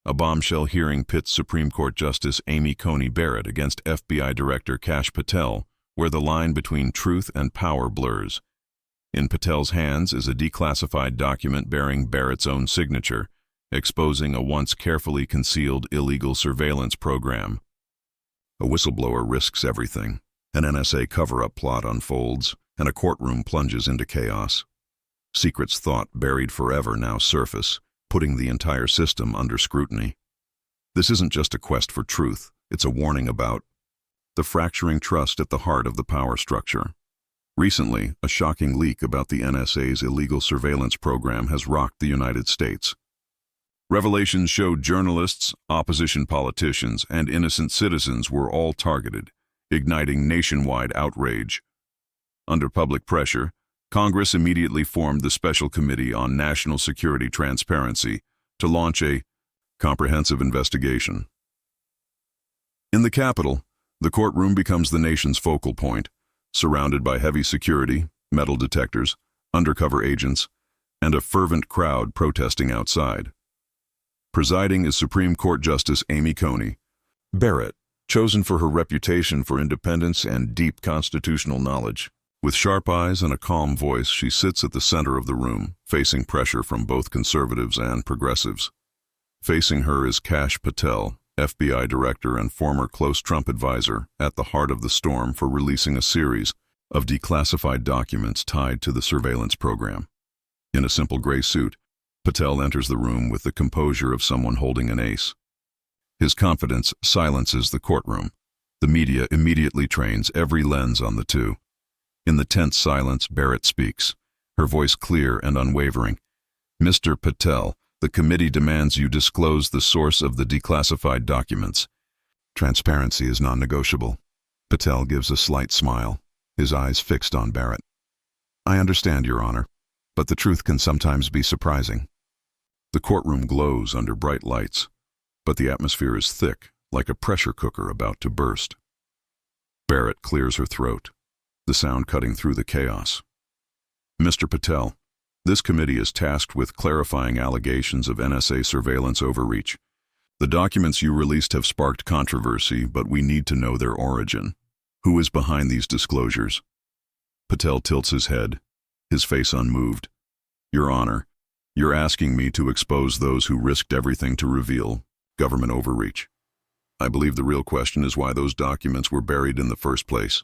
A bombshell hearing pits Supreme Court Justice Amy Coney Barrett against FBI Director Kash Patel, where the line between truth and power blurs. In Patel's hands is a declassified document bearing Barrett's own signature, exposing a once carefully concealed illegal surveillance program. A whistleblower risks everything. An NSA cover-up plot unfolds, and a courtroom plunges into chaos. Secrets thought buried forever now surface, putting the entire system under scrutiny. This isn't just a quest for truth, it's a warning about the fracturing trust at the heart of the power structure. Recently, a shocking leak about the NSA's illegal surveillance program has rocked the United States. Revelations showed journalists, opposition politicians, and innocent citizens were all targeted, igniting nationwide outrage. Under public pressure, Congress immediately formed the Special Committee on National Security Transparency to launch a comprehensive investigation. In the Capitol, the courtroom becomes the nation's focal point, surrounded by heavy security, metal detectors, undercover agents, and a fervent crowd protesting outside. Presiding is Supreme Court Justice Amy Coney Barrett, chosen for her reputation for independence and deep constitutional knowledge. With sharp eyes and a calm voice, she sits at the center of the room, facing pressure from both conservatives and progressives. Facing her is Kash Patel, FBI director and former close Trump advisor, at the heart of the storm for releasing a series of declassified documents tied to the surveillance program. In a simple gray suit, Patel enters the room with the composure of someone holding an ace. His confidence silences the courtroom. The media immediately trains every lens on the two. In the tense silence, Barrett speaks, her voice clear and unwavering. "Mr. Patel, the committee demands you disclose the source of the declassified documents. Transparency is non-negotiable." Patel gives a slight smile, his eyes fixed on Barrett. "I understand, Your Honor, but the truth can sometimes be surprising." The courtroom glows under bright lights, but the atmosphere is thick, like a pressure cooker about to burst. Barrett clears her throat, the sound cutting through the chaos. "Mr. Patel, this committee is tasked with clarifying allegations of NSA surveillance overreach. The documents you released have sparked controversy, but we need to know their origin. Who is behind these disclosures?" Patel tilts his head, his face unmoved. "Your Honor, you're asking me to expose those who risked everything to reveal government overreach. I believe the real question is why those documents were buried in the first place."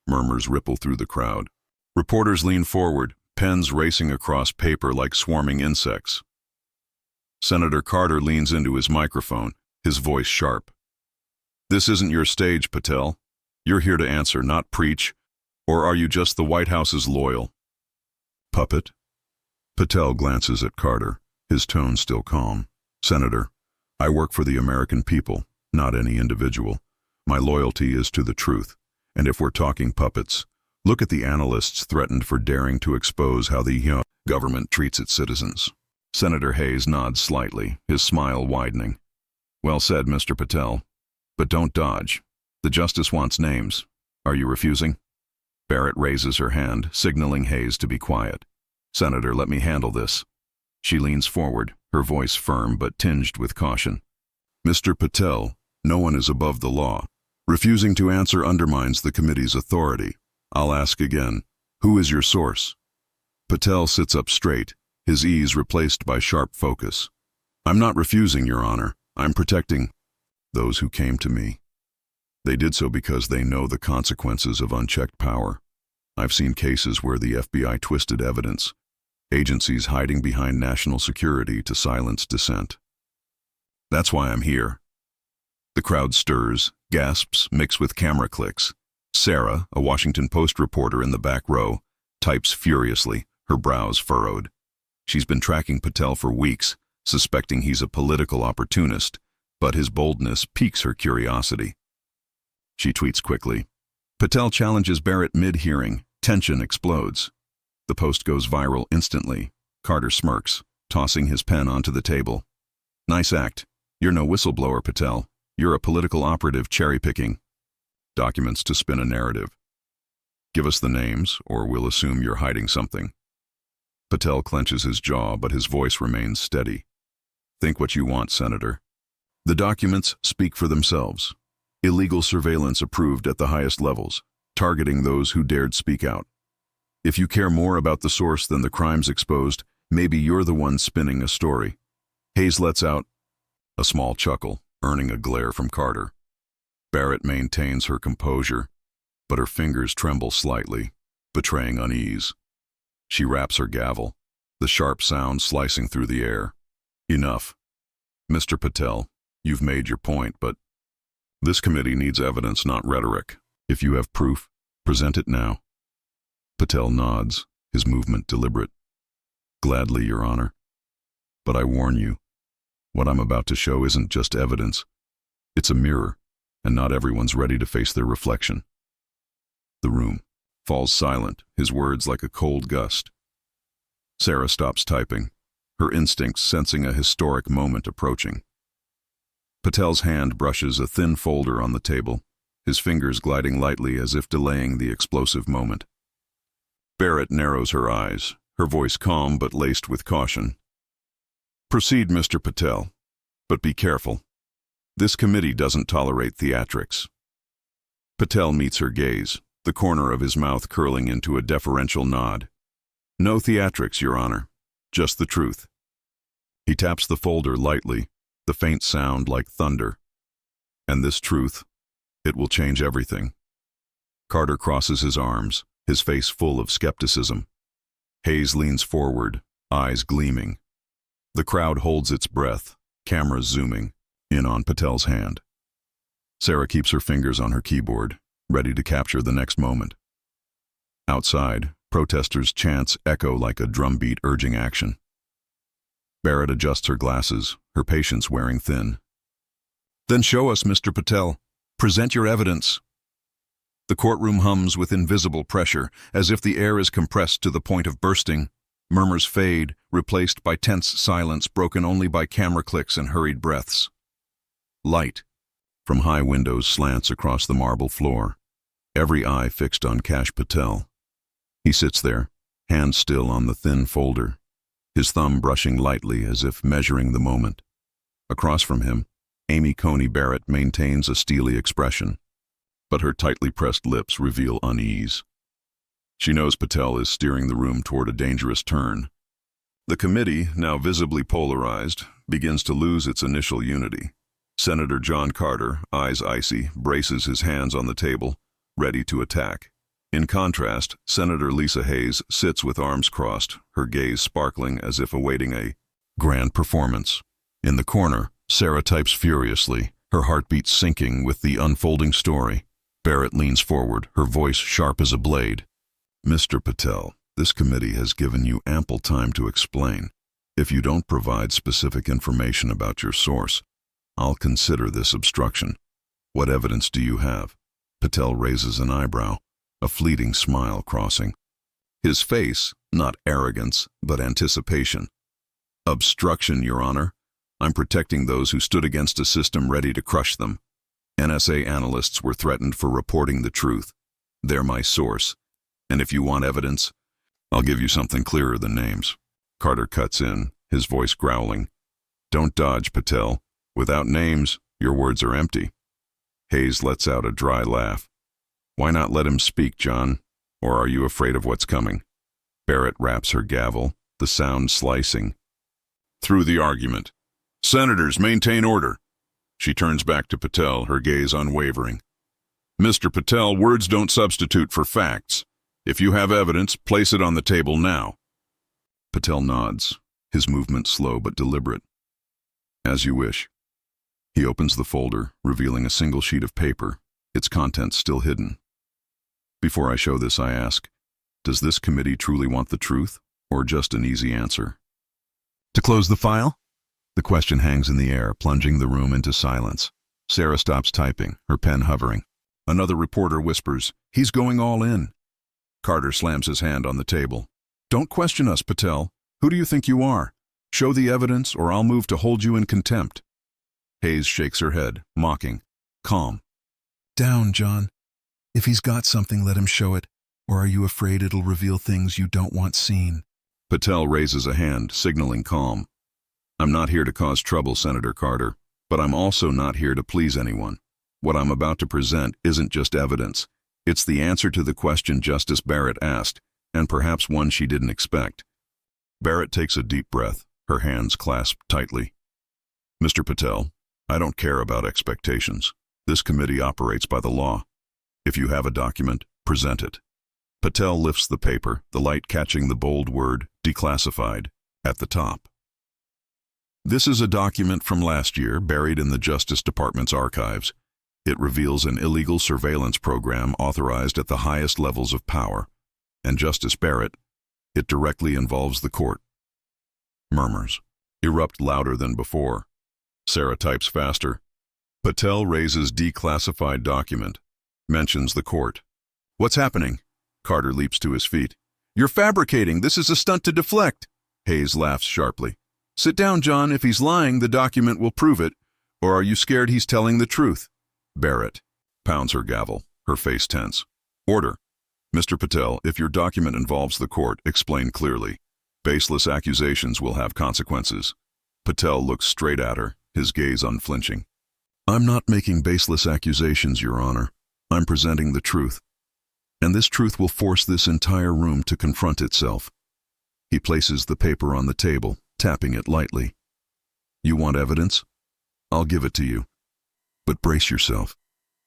Murmurs ripple through the crowd. Reporters lean forward, pens racing across paper like swarming insects. Senator Carter leans into his microphone, his voice sharp. "This isn't your stage, Patel. You're here to answer, not preach. Or are you just the White House's loyal puppet?" Patel glances at Carter, his tone still calm. "Senator, I work for the American people, not any individual. My loyalty is to the truth. And if we're talking puppets, look at the analysts threatened for daring to expose how the government treats its citizens." Senator Hayes nods slightly, his smile widening. "Well said, Mr. Patel. But don't dodge. The justice wants names. Are you refusing?" Barrett raises her hand, signaling Hayes to be quiet. "Senator, let me handle this." She leans forward, her voice firm but tinged with caution. "Mr. Patel, no one is above the law. Refusing to answer undermines the committee's authority. I'll ask again, who is your source?" Patel sits up straight, his ease replaced by sharp focus. "I'm not refusing, Your Honor. I'm protecting those who came to me. They did so because they know the consequences of unchecked power. I've seen cases where the FBI twisted evidence, agencies hiding behind national security to silence dissent. That's why I'm here." The crowd stirs, gasps mix with camera clicks. Sarah, a Washington Post reporter in the back row, types furiously, her brows furrowed. She's been tracking Patel for weeks, suspecting he's a political opportunist, but his boldness piques her curiosity. She tweets quickly. Patel challenges Barrett mid-hearing. Tension explodes. The post goes viral instantly. Carter smirks, tossing his pen onto the table. "Nice act. You're no whistleblower, Patel. You're a political operative cherry-picking documents to spin a narrative. Give us the names, or we'll assume you're hiding something." Patel clenches his jaw, but his voice remains steady. "Think what you want, Senator. The documents speak for themselves. Illegal surveillance approved at the highest levels, targeting those who dared speak out. If you care more about the source than the crimes exposed, maybe you're the one spinning a story. Hayes lets out a small chuckle, earning a glare from Carter. Barrett maintains her composure, but her fingers tremble slightly, betraying unease. She raps her gavel, the sharp sound slicing through the air. Enough. Mr. Patel, you've made your point, but this committee needs evidence, not rhetoric. If you have proof, present it now. Patel nods, his movement deliberate. Gladly, Your Honor. But I warn you, what I'm about to show isn't just evidence. It's a mirror, and not everyone's ready to face their reflection. The room falls silent, his words like a cold gust. Sarah stops typing, her instincts sensing a historic moment approaching. Patel's hand brushes a thin folder on the table, his fingers gliding lightly as if delaying the explosive moment. Barrett narrows her eyes, her voice calm but laced with caution. Proceed, Mr. Patel, but be careful. This committee doesn't tolerate theatrics. Patel meets her gaze, the corner of his mouth curling into a deferential nod. No theatrics, Your Honor, just the truth. He taps the folder lightly, the faint sound like thunder. And this truth, it will change everything. Carter crosses his arms, his face full of skepticism. Hayes leans forward, eyes gleaming. The crowd holds its breath, cameras zooming in on Patel's hand. Sarah keeps her fingers on her keyboard, ready to capture the next moment. Outside, protesters' chants echo like a drumbeat urging action. Barrett adjusts her glasses, her patience wearing thin. Then show us, Mr. Patel. Present your evidence. The courtroom hums with invisible pressure, as if the air is compressed to the point of bursting. Murmurs fade, replaced by tense silence broken only by camera clicks and hurried breaths. Light from high windows slants across the marble floor, every eye fixed on Cash Patel. He sits there, hand still on the thin folder, his thumb brushing lightly as if measuring the moment. Across from him, Amy Coney Barrett maintains a steely expression, but her tightly pressed lips reveal unease. She knows Patel is steering the room toward a dangerous turn. The committee, now visibly polarized, begins to lose its initial unity. Senator John Carter, eyes icy, braces his hands on the table, ready to attack. In contrast, Senator Lisa Hayes sits with arms crossed, her gaze sparkling as if awaiting a grand performance. In the corner, Sarah types furiously, her heartbeat sinking with the unfolding story. Barrett leans forward, her voice sharp as a blade. Mr. Patel, this committee has given you ample time to explain. If you don't provide specific information about your source, I'll consider this obstruction. What evidence do you have? Patel raises an eyebrow, a fleeting smile crossing his face, not arrogance, but anticipation. Obstruction, Your Honor. I'm protecting those who stood against a system ready to crush them. NSA analysts were threatened for reporting the truth. They're my source. And if you want evidence, I'll give you something clearer than names. Carter cuts in, his voice growling. Don't dodge, Patel. Without names, your words are empty. Hayes lets out a dry laugh. Why not let him speak, John? Or are you afraid of what's coming? Barrett raps her gavel, the sound slicing through the argument. Senators, maintain order. She turns back to Patel, her gaze unwavering. Mr. Patel, words don't substitute for facts. If you have evidence, place it on the table now. Patel nods, his movement slow but deliberate. As you wish. He opens the folder, revealing a single sheet of paper, its contents still hidden. Before I show this, I ask, does this committee truly want the truth, or just an easy answer? To close the file? The question hangs in the air, plunging the room into silence. Sarah stops typing, her pen hovering. Another reporter whispers, "He's going all in." Carter slams his hand on the table. "Don't question us, Patel. Who do you think you are? Show the evidence, or I'll move to hold you in contempt." Hayes shakes her head, mocking. Calm. "Down, John. If he's got something, let him show it. Or are you afraid it'll reveal things you don't want seen?" Patel raises a hand, signaling calm. "I'm not here to cause trouble, Senator Carter, But I'm also not here to please anyone. What I'm about to present isn't just evidence. It's the answer to the question Justice Barrett asked, and perhaps one she didn't expect. Barrett takes a deep breath, her hands clasped tightly. Mr. Patel, I don't care about expectations. This committee operates by the law. If you have a document, present it. Patel lifts the paper, the light catching the bold word, Declassified, at the top. This is a document from last year buried in the Justice Department's archives. It reveals an illegal surveillance program authorized at the highest levels of power. And Justice Barrett, it directly involves the court. Murmurs erupt louder than before. Sarah types faster. Patel raises declassified document, mentions the court. What's happening? Carter leaps to his feet. You're fabricating. This is a stunt to deflect. Hayes laughs sharply. Sit down, John. If he's lying, the document will prove it. Or are you scared he's telling the truth? Barrett pounds her gavel, her face tense. Order. Mr. Patel, if your document involves the court, explain clearly. Baseless accusations will have consequences. Patel looks straight at her, his gaze unflinching. I'm not making baseless accusations, Your Honor. I'm presenting the truth. And this truth will force this entire room to confront itself. He places the paper on the table, tapping it lightly. You want evidence? I'll give it to you. But brace yourself,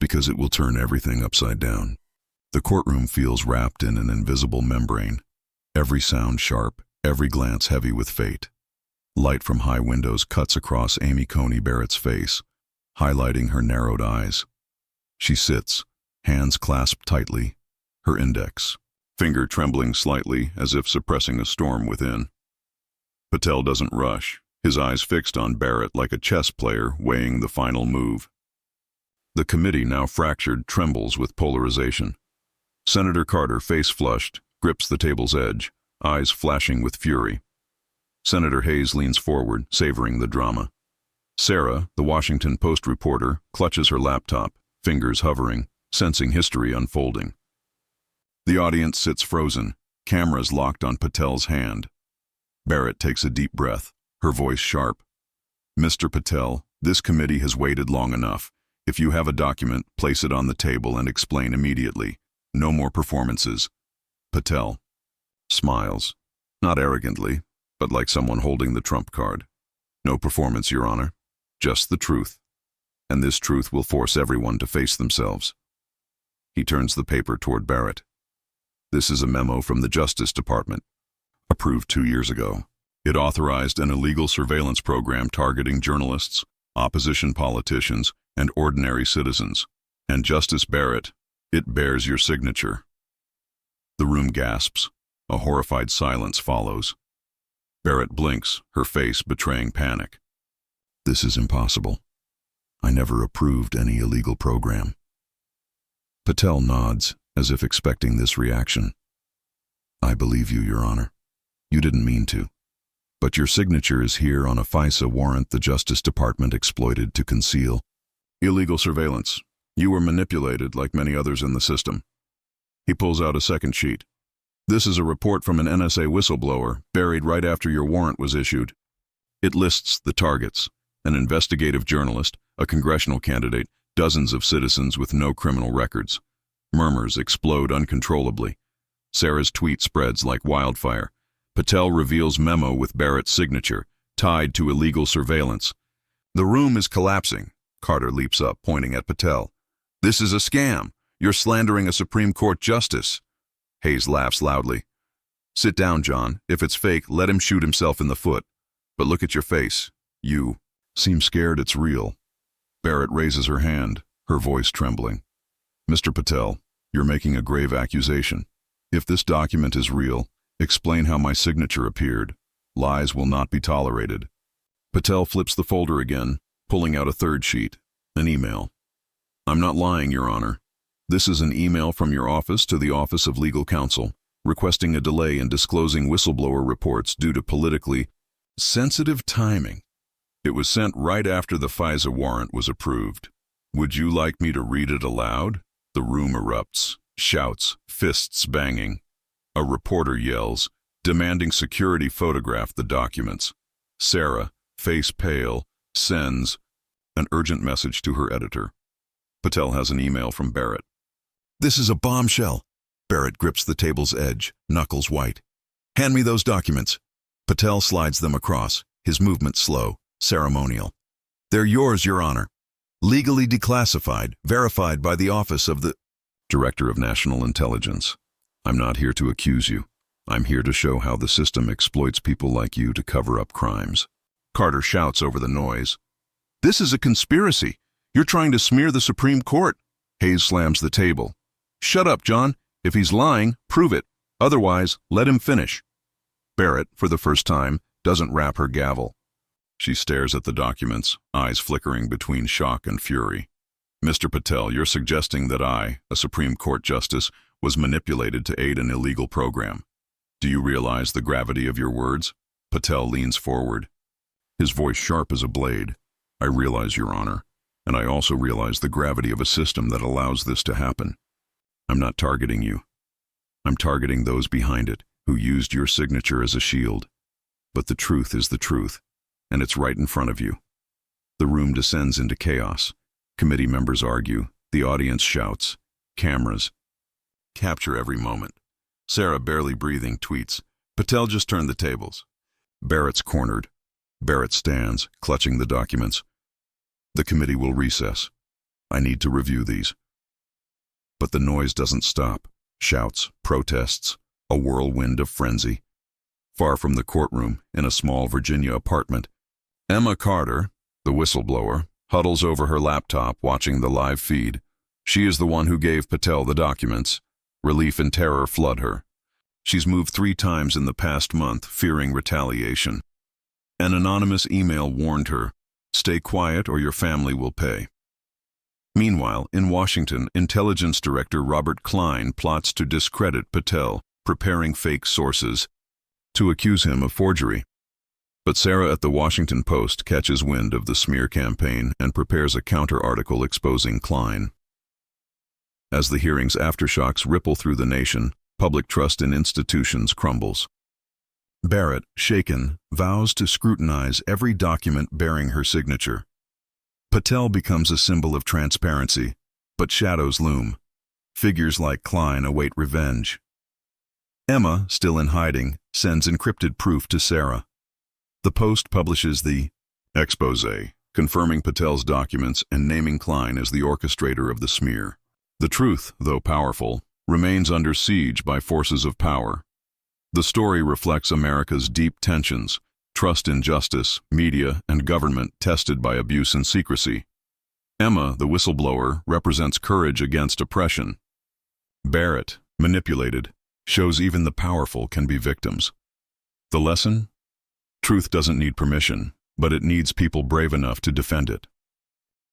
because it will turn everything upside down. The courtroom feels wrapped in an invisible membrane, every sound sharp, every glance heavy with fate. Light from high windows cuts across Amy Coney Barrett's face, highlighting her narrowed eyes. She sits, hands clasped tightly, her index, finger trembling slightly as if suppressing a storm within. Patel doesn't rush, his eyes fixed on Barrett like a chess player weighing the final move. The committee, now fractured, trembles with polarization. Senator Carter, face flushed, grips the table's edge, eyes flashing with fury. Senator Hayes leans forward, savoring the drama. Sarah, the Washington Post reporter, clutches her laptop, fingers hovering, sensing history unfolding. The audience sits frozen, cameras locked on Patel's hand. Barrett takes a deep breath, her voice sharp. Mr. Patel, this committee has waited long enough. If you have a document, place it on the table and explain immediately. No more performances. Patel smiles, not arrogantly, but like someone holding the trump card. No performance, Your Honor. Just the truth. And this truth will force everyone to face themselves. He turns the paper toward Barrett. This is a memo from the Justice Department, approved 2 years ago. It authorized an illegal surveillance program targeting journalists, opposition politicians, and ordinary citizens. And Justice Barrett, it bears your signature. The room gasps. A horrified silence follows. Barrett blinks, her face betraying panic. This is impossible. I never approved any illegal program. Patel nods, as if expecting this reaction. I believe you, Your Honor. You didn't mean to. But your signature is here on a FISA warrant the Justice Department exploited to conceal illegal surveillance. You were manipulated like many others in the system. He pulls out a second sheet. This is a report from an NSA whistleblower buried right after your warrant was issued. It lists the targets: an investigative journalist, a congressional candidate, dozens of citizens with no criminal records. Murmurs explode uncontrollably. Sarah's tweet spreads like wildfire. Patel reveals memo with Barrett's signature, tied to illegal surveillance. The room is collapsing. Carter leaps up, pointing at Patel. This is a scam. You're slandering a Supreme Court justice. Hayes laughs loudly. Sit down, John. If it's fake, let him shoot himself in the foot. But look at your face. You seem scared it's real. Barrett raises her hand, her voice trembling. Mr. Patel, you're making a grave accusation. If this document is real, explain how my signature appeared. Lies will not be tolerated. Patel flips the folder again, pulling out a third sheet, an email. I'm not lying, Your Honor. This is an email from your office to the Office of Legal Counsel, requesting a delay in disclosing whistleblower reports due to politically sensitive timing. It was sent right after the FISA warrant was approved. Would you like me to read it aloud? The room erupts, shouts, fists banging. A reporter yells, demanding security photograph the documents. Sarah, face pale, sends, an urgent message to her editor. Patel has an email from Barrett. "This is a bombshell." Barrett grips the table's edge, knuckles white. "Hand me those documents." Patel slides them across, his movement slow, ceremonial. "They're yours, Your Honor. Legally declassified, verified by the Office of the Director of National Intelligence. I'm not here to accuse you. I'm here to show how the system exploits people like you to cover up crimes." Carter shouts over the noise. "This is a conspiracy. You're trying to smear the Supreme Court." Hayes slams the table. "Shut up, John. If he's lying, prove it. Otherwise, let him finish." Barrett, for the first time, doesn't rap her gavel. She stares at the documents, eyes flickering between shock and fury. "Mr. Patel, you're suggesting that I, a Supreme Court justice, was manipulated to aid an illegal program. Do you realize the gravity of your words?" Patel leans forward, his voice sharp as a blade. "I realize, Your Honor, and I also realize the gravity of a system that allows this to happen. I'm not targeting you. I'm targeting those behind it who used your signature as a shield. But the truth is the truth, and it's right in front of you." The room descends into chaos. Committee members argue, the audience shouts, cameras capture every moment. Sarah, barely breathing, tweets, "Patel just turned the tables." Barrett's cornered. Barrett stands, clutching the documents. "The committee will recess. I need to review these." But the noise doesn't stop. Shouts, protests, a whirlwind of frenzy. Far from the courtroom, in a small Virginia apartment, Emma Carter, the whistleblower, huddles over her laptop watching the live feed. She is the one who gave Patel the documents. Relief and terror flood her. She's moved 3 times in the past month, fearing retaliation. An anonymous email warned her, "Stay quiet or your family will pay." Meanwhile, in Washington, Intelligence Director Robert Klein plots to discredit Patel, preparing fake sources to accuse him of forgery. But Sarah at the Washington Post catches wind of the smear campaign and prepares a counter-article exposing Klein. As the hearing's aftershocks ripple through the nation, public trust in institutions crumbles. Barrett, shaken, vows to scrutinize every document bearing her signature. Patel becomes a symbol of transparency, but shadows loom. Figures like Klein await revenge. Emma, still in hiding, sends encrypted proof to Sarah. The Post publishes the exposé, confirming Patel's documents and naming Klein as the orchestrator of the smear. The truth, though powerful, remains under siege by forces of power. The story reflects America's deep tensions, trust in justice, media, and government tested by abuse and secrecy. Emma, the whistleblower, represents courage against oppression. Barrett, manipulated, shows even the powerful can be victims. The lesson? Truth doesn't need permission, but it needs people brave enough to defend it.